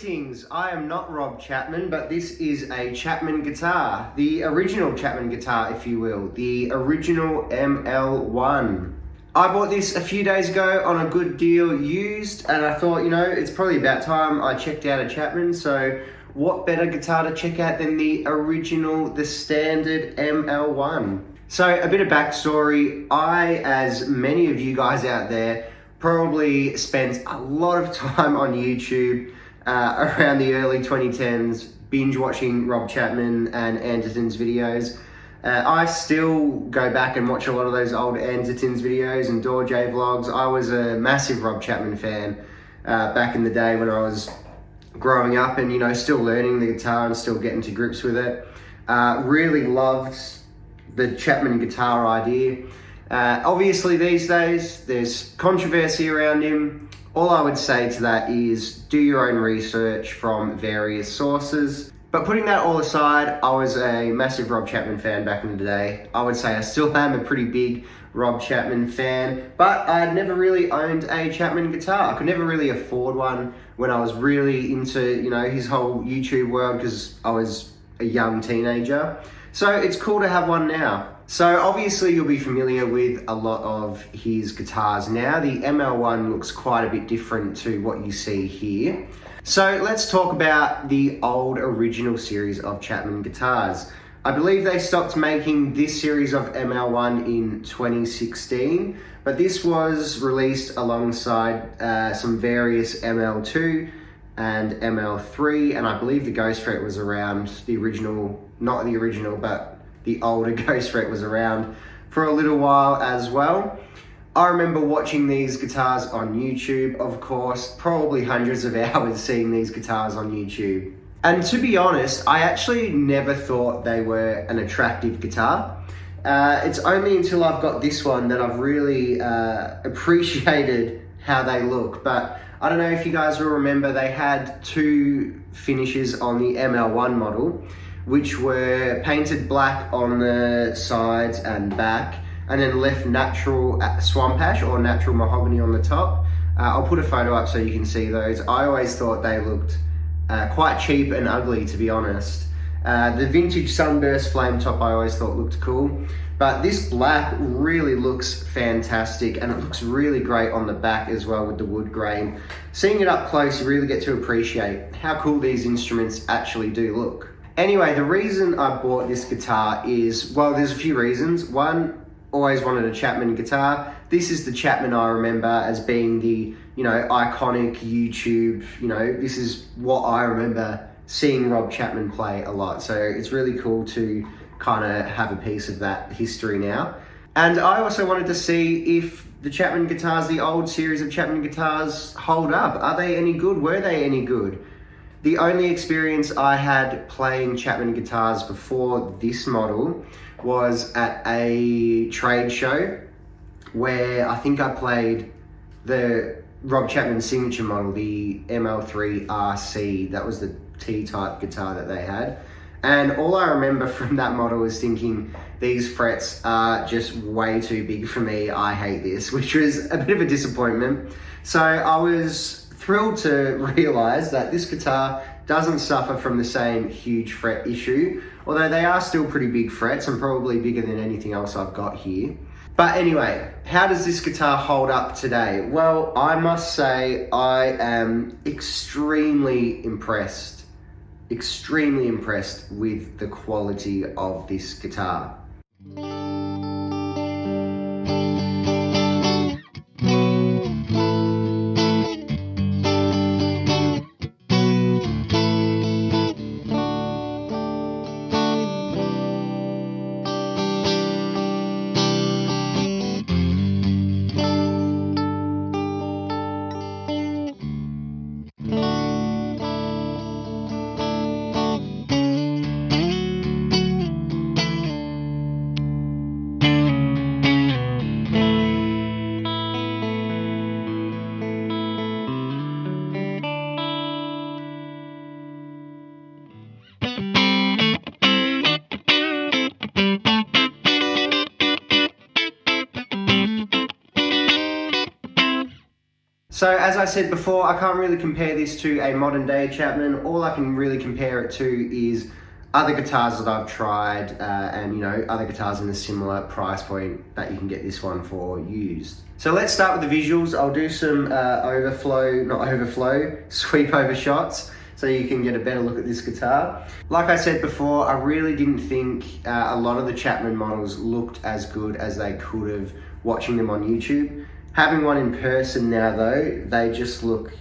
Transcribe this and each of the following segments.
Greetings, I am not Rob Chapman, but this is a Chapman guitar. The original Chapman guitar, if you will. The original ML1. I bought this a few days ago on a good deal used, and I thought, it's probably about time I checked out a Chapman, so what better guitar to check out than the original, the standard ML1. So a bit of backstory, I, as many of you guys out there, probably spent a lot of time on YouTube around the early 2010s, binge watching Rob Chapman and Anderton's videos. I still go back and watch a lot of those old Anderton's videos and Door J vlogs. I was a massive Rob Chapman fan back in the day when I was growing up and, still learning the guitar and still getting to grips with it. Really loved the Chapman guitar idea. Obviously these days there's controversy around him. All I would say to that is do your own research from various sources. But putting that all aside, I was a massive Rob Chapman fan back in the day. I would say I still am a pretty big Rob Chapman fan, but I'd never really owned a Chapman guitar. I could never really afford one when I was really into, his whole YouTube world because I was a young teenager. So it's cool to have one now. So obviously you'll be familiar with a lot of his guitars now. The ML1 looks quite a bit different to what you see here. So let's talk about the old original series of Chapman guitars. I believe they stopped making this series of ML1 in 2016, but this was released alongside some various ML2 and ML3, and I believe the Ghost Fret was around the original, not the original, but the older Ghost Fret was around for a little while as well. I remember watching these guitars on YouTube, of course, probably hundreds of hours seeing these guitars on YouTube. And to be honest, I actually never thought they were an attractive guitar. It's only until I've got this one that I've really appreciated how they look. But I don't know if you guys will remember, they had two finishes on the ML1 model, which were painted black on the sides and back, and then left natural swamp ash or natural mahogany on the top. I'll put a photo up so you can see those. I always thought they looked quite cheap and ugly, to be honest. The vintage sunburst flame top I always thought looked cool, but this black really looks fantastic, and it looks really great on the back as well with the wood grain. Seeing it up close, you really get to appreciate how cool these instruments actually do look. Anyway, the reason I bought this guitar is, well, there's a few reasons. One, always wanted a Chapman guitar. This is the Chapman I remember as being the, iconic YouTube, this is what I remember seeing Rob Chapman play a lot. So it's really cool to kind of have a piece of that history now. And I also wanted to see if the Chapman guitars, the old series of Chapman guitars, hold up. Are they any good? Were they any good? The only experience I had playing Chapman guitars before this model was at a trade show where I think I played the Rob Chapman signature model, the ML3 RC. That was the T-type guitar that they had. And all I remember from that model was thinking, these frets are just way too big for me. I hate this, which was a bit of a disappointment. So I was thrilled to realize that this guitar doesn't suffer from the same huge fret issue, although they are still pretty big frets and probably bigger than anything else I've got here. But anyway, how does this guitar hold up today? Well, I must say I am extremely impressed with the quality of this guitar. So as I said before, I can't really compare this to a modern day Chapman. All I can really compare it to is other guitars that I've tried and, you know, other guitars in a similar price point that you can get this one for used. So let's start with the visuals. I'll do some sweep over shots so you can get a better look at this guitar. Like I said before, I really didn't think a lot of the Chapman models looked as good as they could have watching them on YouTube. Having one in person now though, they just look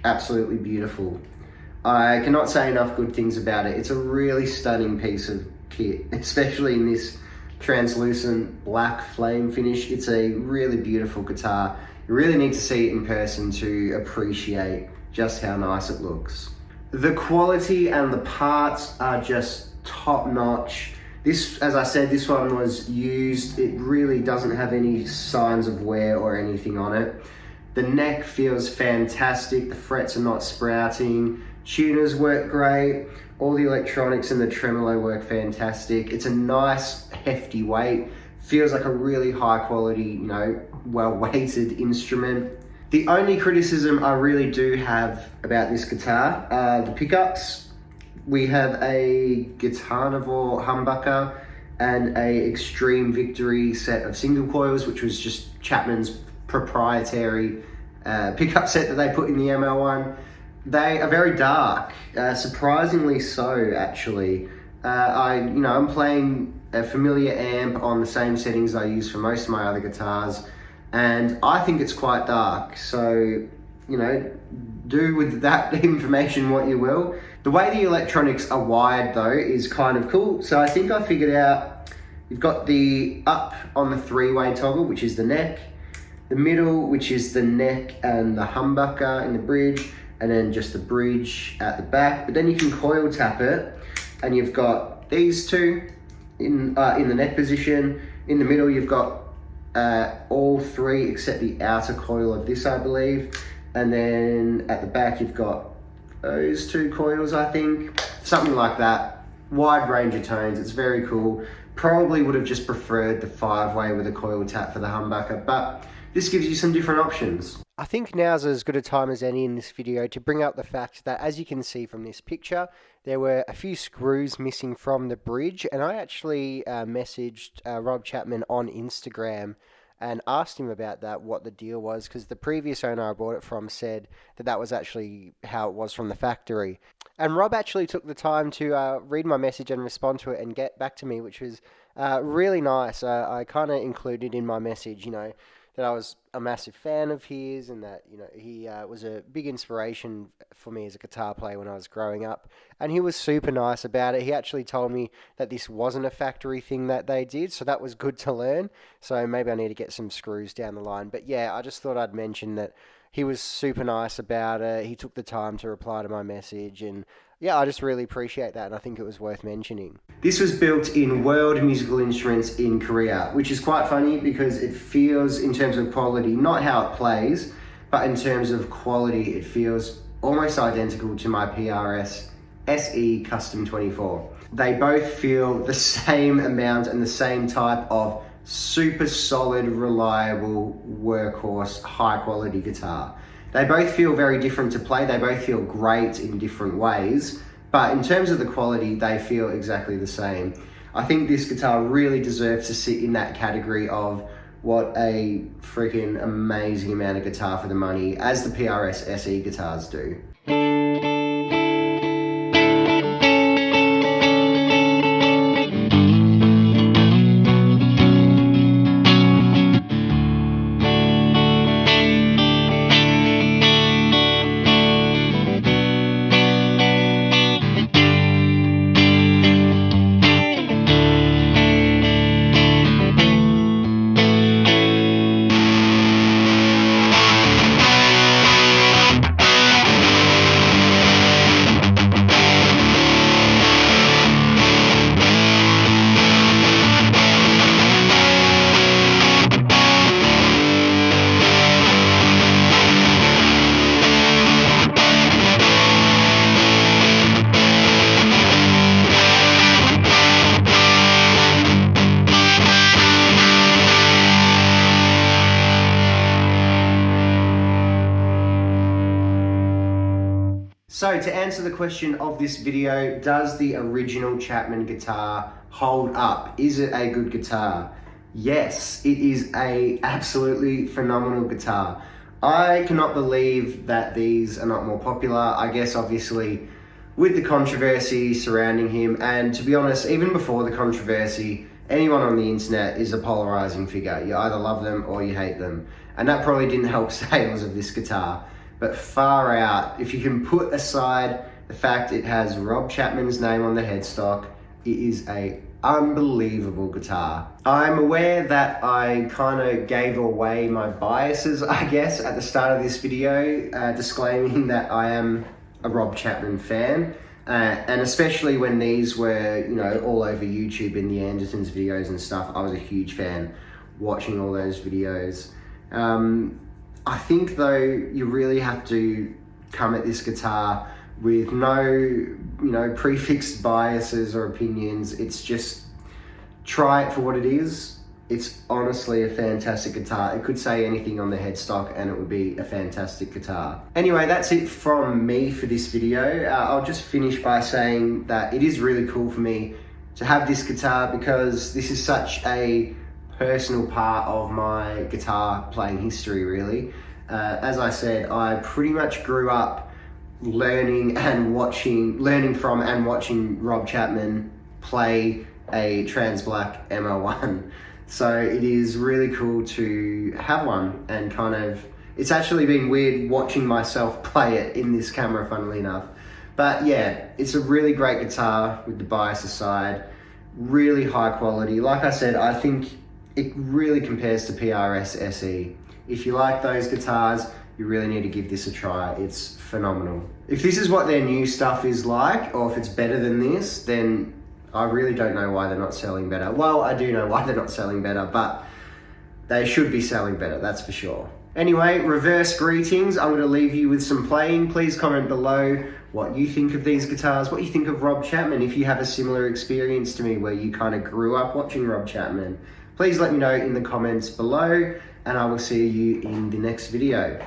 absolutely beautiful. I cannot say enough good things about it. It's a really stunning piece of kit, especially in this translucent black flame finish. It's a really beautiful guitar. You really need to see it in person to appreciate just how nice it looks. The quality and the parts are just top notch. This, as I said, this one was used. It really doesn't have any signs of wear or anything on it. The neck feels fantastic. The frets are not sprouting. Tuners work great. All the electronics and the tremolo work fantastic. It's a nice hefty weight. Feels like a really high quality, you know, well weighted instrument. The only criticism I really do have about this guitar are the pickups. We have a Guitarnivore humbucker and a Extreme Victory set of single coils, which was just Chapman's proprietary pickup set that they put in the ML1. They are very dark, surprisingly so actually. I'm playing a familiar amp on the same settings I use for most of my other guitars, and I think it's quite dark, so, you know, do with that information what you will. The way the electronics are wired though is kind of cool. So I think I figured out, you've got the up on the 3-way toggle, which is the neck, the middle, which is the neck and the humbucker in the bridge, and then just the bridge at the back. But then you can coil tap it, and you've got these two in the neck position. In the middle, you've got all three except the outer coil of this, I believe. And then at the back, you've got those two coils, I think. Something like that. Wide range of tones. It's very cool. Probably would have just preferred the 5-way with a coil tap for the humbucker, but this gives you some different options. I think now's as good a time as any in this video to bring up the fact that, as you can see from this picture, there were a few screws missing from the bridge, and I actually messaged Rob Chapman on Instagram and asked him about that, what the deal was, because the previous owner I bought it from said that that was actually how it was from the factory. And Rob actually took the time to read my message and respond to it and get back to me, which was really nice. I kind of included in my message, you know, that I was a massive fan of his, and that, you know, he was a big inspiration for me as a guitar player when I was growing up. And he was super nice about it. He actually told me that this wasn't a factory thing that they did, so that was good to learn. So maybe I need to get some screws down the line. But yeah, I just thought I'd mention that he was super nice about it. He took the time to reply to my message, and yeah, I just really appreciate that, and I think it was worth mentioning. This was built in World Musical Instruments in Korea, which is quite funny because it feels, in terms of quality, not how it plays, but in terms of quality, it feels almost identical to my PRS SE Custom 24. They both feel the same amount and the same type of super solid, reliable, workhorse, high quality guitar. They both feel very different to play. They both feel great in different ways, but in terms of the quality, they feel exactly the same. I think this guitar really deserves to sit in that category of what a freaking amazing amount of guitar for the money, as the PRS SE guitars do. So to answer the question of this video, does the original Chapman guitar hold up? Is it a good guitar? Yes, it is a absolutely phenomenal guitar. I cannot believe that these are not more popular. I guess obviously with the controversy surrounding him, and to be honest, even before the controversy, anyone on the internet is a polarizing figure. You either love them or you hate them. And that probably didn't help sales of this guitar. But far out, if you can put aside the fact it has Rob Chapman's name on the headstock, it is a unbelievable guitar. I'm aware that I kind of gave away my biases, I guess, at the start of this video, disclaiming that I am a Rob Chapman fan. And especially when these were, all over YouTube in the Andertons videos and stuff, I was a huge fan watching all those videos. I think though, you really have to come at this guitar with no, prefixed biases or opinions. It's just, try it for what it is. It's honestly a fantastic guitar. It could say anything on the headstock and it would be a fantastic guitar. Anyway, that's it from me for this video. I'll just finish by saying that it is really cool for me to have this guitar because this is such a personal part of my guitar playing history, really. As I said, I pretty much grew up learning from and watching Rob Chapman play a Trans Black ML1. So it is really cool to have one, and it's actually been weird watching myself play it in this camera, funnily enough. But yeah, it's a really great guitar with the bias aside, really high quality. Like I said, I think it really compares to PRS SE. If you like those guitars, you really need to give this a try. It's phenomenal. If this is what their new stuff is like, or if it's better than this, then I really don't know why they're not selling better. Well, I do know why they're not selling better, but they should be selling better, that's for sure. Anyway, reverse greetings. I'm going to leave you with some playing. Please comment below what you think of these guitars, what you think of Rob Chapman, if you have a similar experience to me where you kind of grew up watching Rob Chapman. Please let me know in the comments below, and I will see you in the next video.